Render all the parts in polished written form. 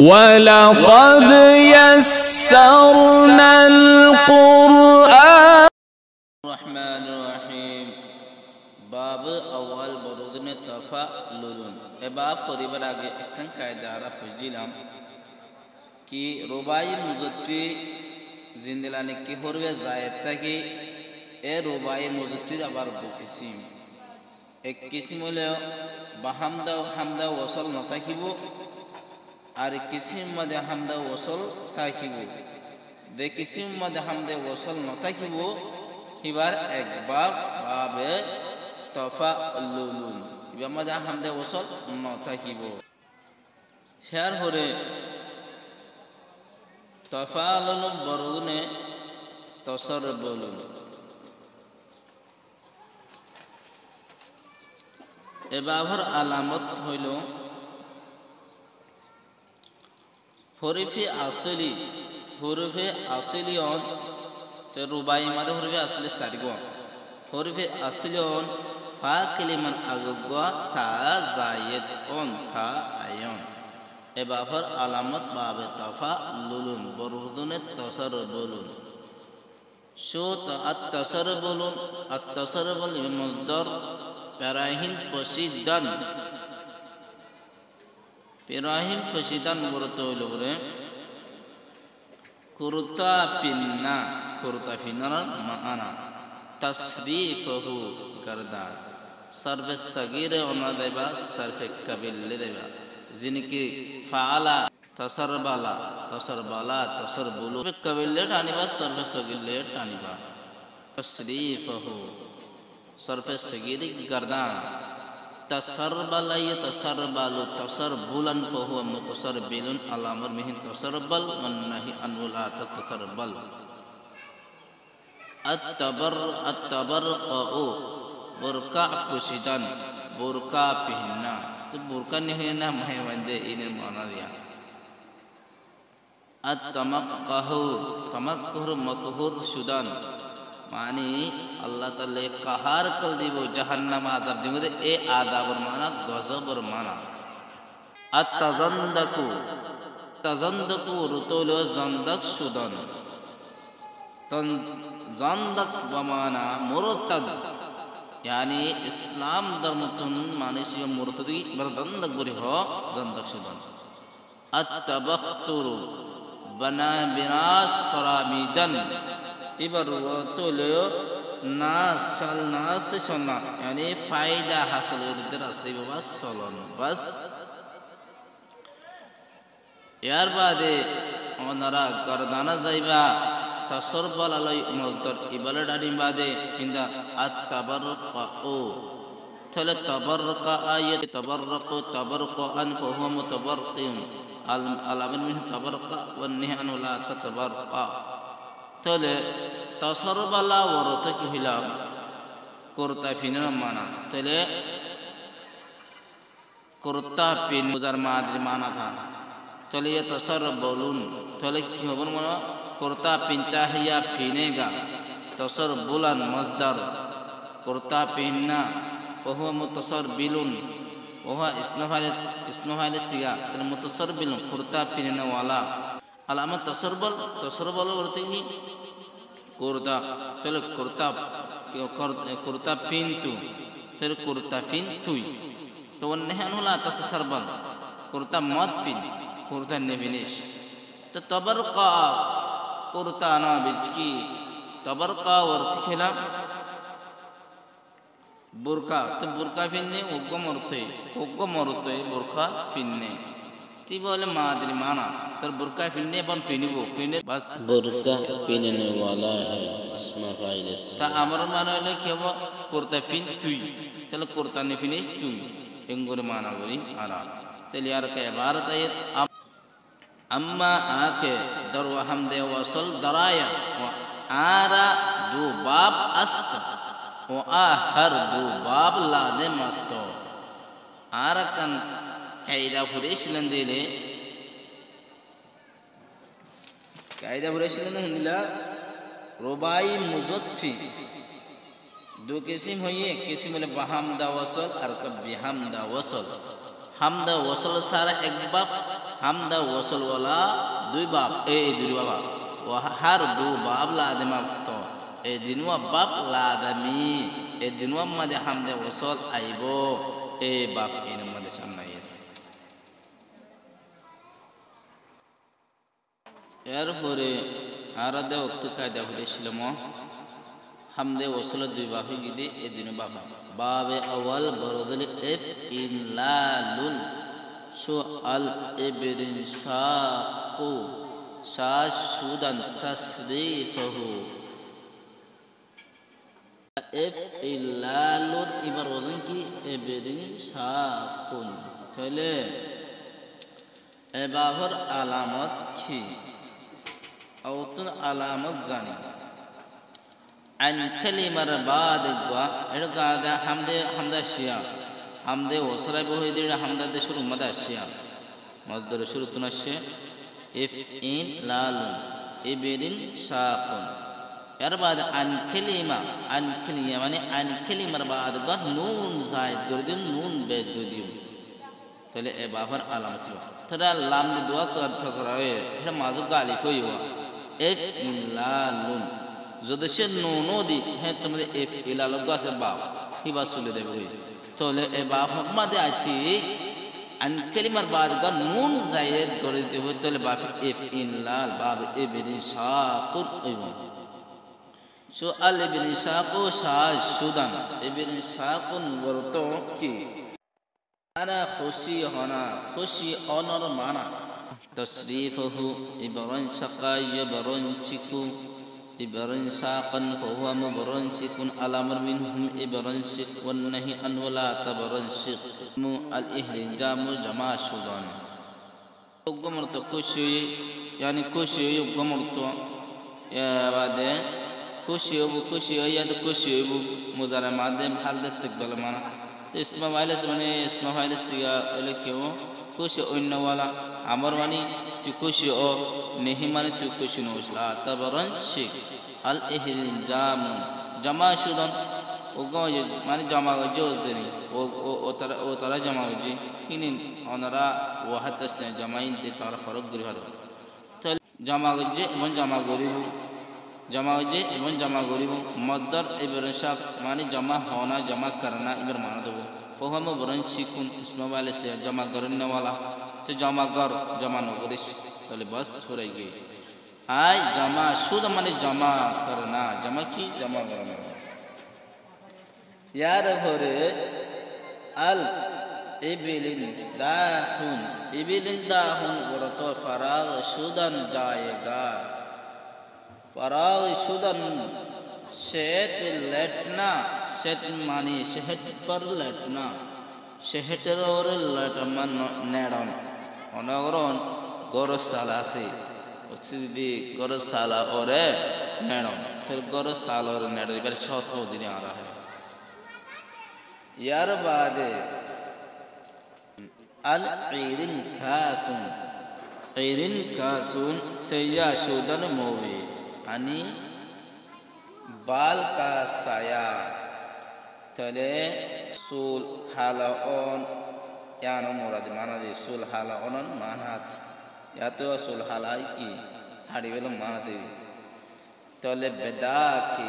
ولقد يسرنا القرآن الرحمن الرحيم باب أول برودن تفاعلون باب পরিবার আগে একখান কায়দা আরফ হইলাম কি রুবাই মুজাত্তি জিন্দেলানি কি হরবে জায়েদ থাকি এ রুবাই মুজাত্তির আবার দু কিসিম এক কিসিম হলো বাহামদা হামদা ওয়াসল না থাকিব আর কিসিম মধ্যে হামদা ওয়াসল থাকিব দে কিসিম মধ্যে হামদা ওয়াসল না থাকিব এবার এক বাব বাবে তাফাউলুন এবার মধ্যে হামদা ওয়াসল না থাকিব শেয়ার হরে তাফাউলুন বরুনে তাসারবুলুন এ বাবার আলামত হইল হরফে আসলি অন তো রুবাই মাদে হরফে আসলি সারিগ হরফে আসলি অন ফা কালিমান আগগা তা জায়েদ অন থা আয়ন এ বাবার আলামত বাবে তাফাউলুন বরুদনে তাসারবুলুন শুত আত-তাসারবুল মসদার পেরাহিন পশিদান বলতে হইল বলে কুরতা ফিন্নার মানা তাসরিফহু গারদান সরফে সগীরে ওনা দেবা সরফে কাবিলে দেবা যিনিকি ফাআলা তাসারবালা তাসারবুলু কাবিলে টানিবা সরফে সগীরে টানিবা তাসরিফহু সরফে সগীরে গারদান تسربل يتسربل تسربلا فهو متسربل الامر به تسربل والنهي عنه لا تتسربل التبرق برقع پوشیدن برقع پہننا تو برقع نہیں نا مہے وندے ان معنی دیا التمقهر مقهور شدن মানে আল্লাহ তাআলা কাহার কল দিব জাহান্নাম আযাব দিব এ আযাবের মানা গজবের মানা তাজান্দাকু রুতুল জান্দাক সুদান তন জান্দাক বমানা মুরতাদ yani ইসলাম ধর্মতন মানসিক মুরতাদি বরদান্দাক বরি হ জান্দাক সুদান আত-তাবাখতুর বানা বিনাস ফরামিদান এবার তোলেও নাস চলনা yani ফায়দা হাসিল করতে রাস্তায় বাবা চলন বাস এর বাদে ওনারা গরদানা যাইবা তাসরবাল আলাই মসদার ইবালা ডানি বাদে ইন্দা আত-তাবাররু তাহলে তাবাররকা আয়াত তাবাররু আন ফাহুয়া মুতাবারকিন আল-আমর মিন তাবাররকা ওয়ান নাহি আনহু লা তাতাবারকা তাহলে তাসারবালা ওরতে কি হইলাম কুরতা ফিনের মানা তাহলে কুরতা পিন মুজার মাদ্রি মানা থা তাহলে ये तसरबुलुन তাহলে কি হবে মানে কুরতা পিনতা হিয়া ফিনেগা তসরবুলান মসদার কুরতা পিননা ফাহুয়া মুতাসারবিলুন ওয়া ইসমু ফাইল সিগা তাহলে মুতাসারবিলুন কুরতা পিননা ওয়ালা আলামত তসরবল বলতে কি কুরতা তাহলে কুরতা পিনতু তাহলে কুরতা পিনতুই তো নেহান হলা তসরবল কুরতা মত পিন কুরতা নেভিনিশ তো তবরকা কুরতা না বিচকি তবরকা অর্থ খেলা বুরকা তো বুরকা ফিননে উগ্গম অর্থে বুরকা ফিননে ती बोले मादरी माना तर बुरका फिरने बन फिरने बस बुरका पहनने वाला है इसमें फाइल ता अमर माना ले कि वो कुर्ता फिन तुई चलो कुर्ता ने फिनिश तुई इंगुर माना गुरी आला तेल यार के इबारत है अम्मा आके दर व हमदे वसल दराया व आरा दो बाब अस्त व आहर दो बाब लादे मस्तो आरा कन কায়দা ফুরেছিলেন দিলে কায়দা ফুরেছিলেন হিলা রুবাই মুজাত্তি দু কিসিম হইয়ে কিসিম হলে বাহামদা ওয়াসল আর বিহামদা ওয়াসল হামদা ওয়াসল সারা এক বাপ হামদা ওয়াসল ওয়ালা দুই বাপ এই দুই বাবা ও হার দু বাপ লাদমা তো এই দিনওয়া বাপ লাদমি এই দিনওয়া মাঝে হামদা ওয়াসল আইব এই বাপ এর মাঝে সামনে এরপরে আর দে অত কায়দা হয়েছিলাম হামদে ওসল দুই বাপে গিয়ে এ দিন বাবা বাবে আওয়াল বরদল এফ ইনলালুন সু আল ইবরিন সাকু শাশুদান তাসরিফহু এফ ইনলালুন এবার ওজন কি ইবরিন সাকুন তাহলে এ বাবার আলামত কি আউতুন আলামত জানি আন কালিমার বাদ গা এর গাদা হামদে শিয়া হামদে ওসরাই বহি দিলে হামদা দে শুরু মাদা শিয়া মজদর শুরু তুনাশে ইফ ইন লালুন ইবরিন সাকুন এর বাদ আন কালিমা মানে আন কালিমার বাদ গা নুন জায়েদ করে দিন নুন বেজ করে দিও তাহলে এ বাবার আলামত হলো তাহলে লাম দি দোয়া করতে করাবে এটা মাজুক আলিফ হইও এফ ইলালুন যদি সে নুনও দি হ্যাঁ তোমাদের এফ ইলাল আছে বাপ হিবা চলে দেবে তাহলে এ বাপ মাদে আইছি আন কালিমার বাদ গা নুন জায়েদ করে দিতে হবে তাহলে বাপ এফ ইলাল বাপ ইবরিন সাকুন হইব সো আল ইবরিন সাকু শাশুদান ইবরিন সাকুন বলতো কি আনা খুশি হনা খুশি অনর মানা তশরিফহু ইবরান শাকা ইবরান চিকু ইবরান শাকান ফাহুয়া মুবরান চিকুন আলামর মিনহুম ইবরান শিক ওয়ান নাহি আন ওয়ালা তাবরান শিক মু আল ইহরিজামু জামা সুদান গমরত খুশি yani খুশি গমরত বাদে খুশি ইয়াদ খুশি মুজারা মাদেম হাল ইস্তিকবাল মানা ইসমা ভাইলেস মানে ইসমা ভাইলেস ইয়া এলে কেউ খুশি অন্য ওয়ালা আমার মানে তুই খুশি ও নেহি মানে তুই খুশি নসলা তাবরান শিক আল ইহরিজাম জামা সুদান ওগো মানে জামা জোজনি ও তারা জামা জি কিনিন ওনারা ওয়াহাতাসনে জামাইন তে তারা ফরক গরি হলো তাহলে জামা যে এবং জামা গরিব जमा जे एवं जमा गरीब मदर इबर शाक माने जमा होना जमा करना इबर माना दो फहम बरन शिकुन इसमें वाले से जमा करने वाला तो जमा कर जमा न करिस चले बस हो रही गई आय जमा शुद्ध माने जमा करना जमा की जमा करना यार भरे अल इबिलिन दाहुन वरतो फराग शुदन जाएगा फराग शुदन शेट लेटना शेट मानी शेट पर लेटना शेटर और लेटमन नेडन अनगरन गरसाला से उसी गरसाला और नेडन फिर गरसाला और नेडन इधर चौथा दिन आ रहा है यार बाद अल इरिन कासून सैया शुदन मोवे आणि बाल का साया तले सूल हाला ऑन यानो मुराद माना दे सूल हाला ऑन मानात या तो सूल हाला की हाड़ी वेलो माना दे तले बेदा की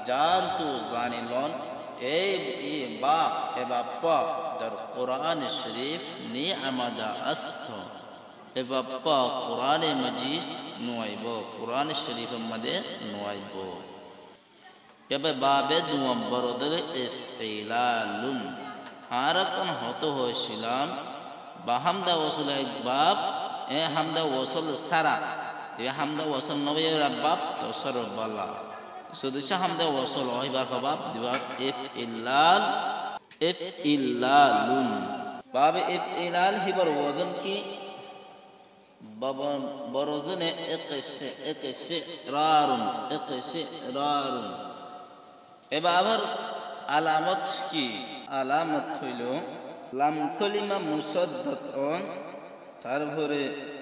जान तू जाने लोन ए बाप ए बापा दर कुरान शरीफ ने अमदा अस्तो ए बापा कुरान मजीद नुआइबो कुरान शरीफ मदे नुआइबो जब बाबे दुआ बरोदर इस्तिलालुन हारकन होतो हो शिलाम बाहमदा वसूल बाप ए हमदा वसूल सारा ये हमदा वसूल नवे बाप तो सर बाला सुदुचा हमदा वसूल ओहिबार बाप दिवा इफ इल्लालुन बाब इफ इलाल हिबर वजन की बाबा बरोजने एकसे रारुन ए बाबर आलामत की आलामत हইল লাম কলিমা মুসাদ্দাতন তারপরে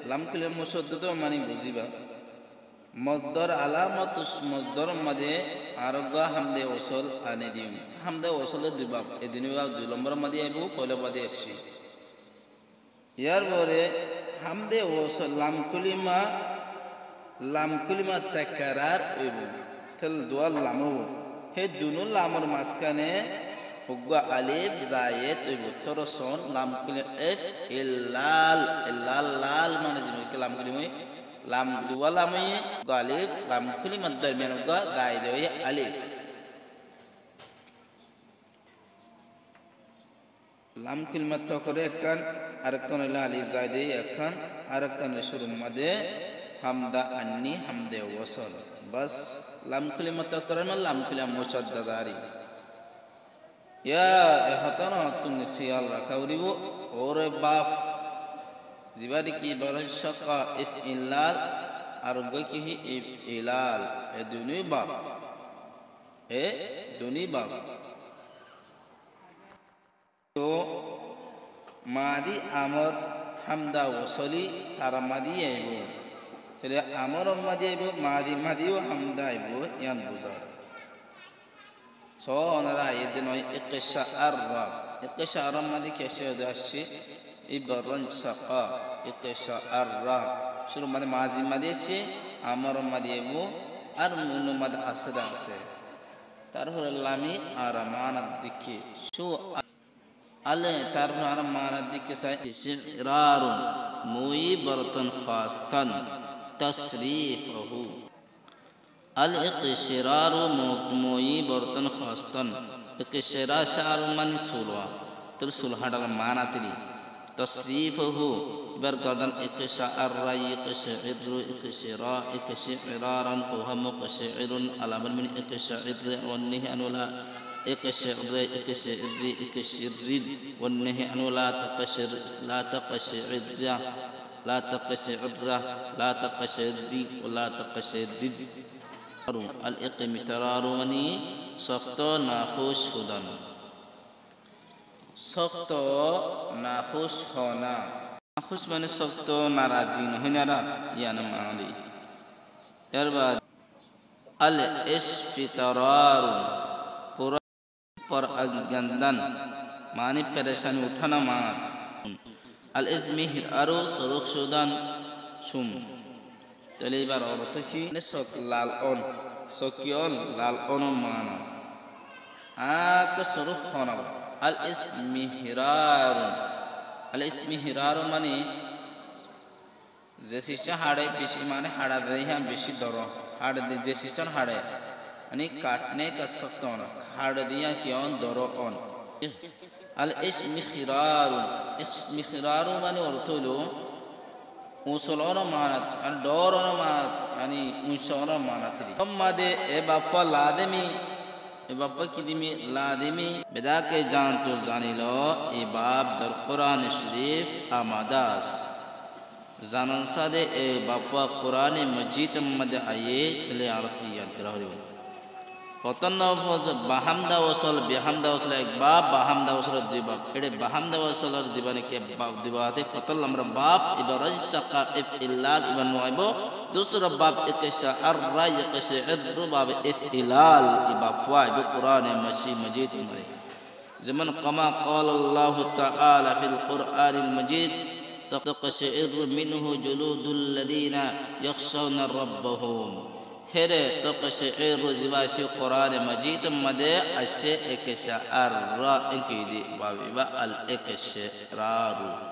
লাম কলিমা মুসাদ্দাত মানে বুঝিবা মজদর আলামত মজদর মধ্যে আরগা হামদে ওসল আনে দিম হামদে ওসল দুই বাপ এই দুই বাপ দুই নম্বর মধ্যে আইবো পয়লা বাদে আসছে ইয়ার পরে hamde wasal lam kulima takarar ibu tel dua lamu he dunul lamur maskane hugwa alif zayed ibu toroson lam kulim f illal lal mane jimi lam kulimi lam dua lami galib lam kulima darmian hugwa gaide alif lam kulima tokore kan arkan alif zayde akan arkan shurum made hamda anni hamde wasal bas lam kulima tokore man lam kulima mushaddadari ya ehatana tun khiyal rakawribo ore bap dibadi ki barashqa if illal argo ki if ilal eduni bab to madi amar hamda wasali taramadi aibo tele amar madi aibo madi o hamda aibo yan buzar so onara yedino iqsha arra madi keshe dashi ibaran saqa iqsha arra shuru madi mazi madi che amar madi aibo ar munu mad asda ase tarhur lami aramanad dikki shu al tarhur aramanad dikki sai istirarun muyi baratan khastan tasrifuhu al iqsiraru muyi baratan khastan iqsira sharu man sulwa tursul hadal manatri tasrifuhu bergadan iqsha array iqshiru iqshira iqshiraran qawham qashirun alaman min iqshir wan nahi anula iqshir iqshir wan nahi anula taqshir la taqshir la taqshir la taqshir wala taqshir al iqmitararuni safta nakhush hudan safta nakhush hona nakhush mane safta narazi nohinara yana mani erbad al isfitarar pura par agandan mani peresan uthana maan al izmihir aru surukh sudan sum telibar orto ki nesok lal on sokion lal on mana ak surukh hona al ismihrar mani jesi hade beshi mane hada deha beshi doro hade jesi hade ani काटने का सख्त होना हाड़ दिया क्यों दरो on al ismihraru mani ortolo usolona manat an dorona manat ani unsona manatri ammade e bappa lademi e bappa kidimi lademi bedake janto janilo e bab dar Quran Sharif amadas zanan sade e bappa Quran Majid mad aye tele arti yagrahri Potanna was Bahamda wasal Bihamda wasal ek bab Bahamda wasal diba ede Bahamda wasal dibane ke bab dibate fatal amra bab ibaran shaqa if illal iban waibo dusra bab ikisha arra yakisha irru bab if illal ibab waibo Quran mashi majid mare zaman kama qala Allah ta'ala fil Quran al majid taqashir minhu juludul ladina yakhshawna rabbahum here taqashir jibashi Quran Majid made ashe ikisha arra inkidi babiba al ikishraru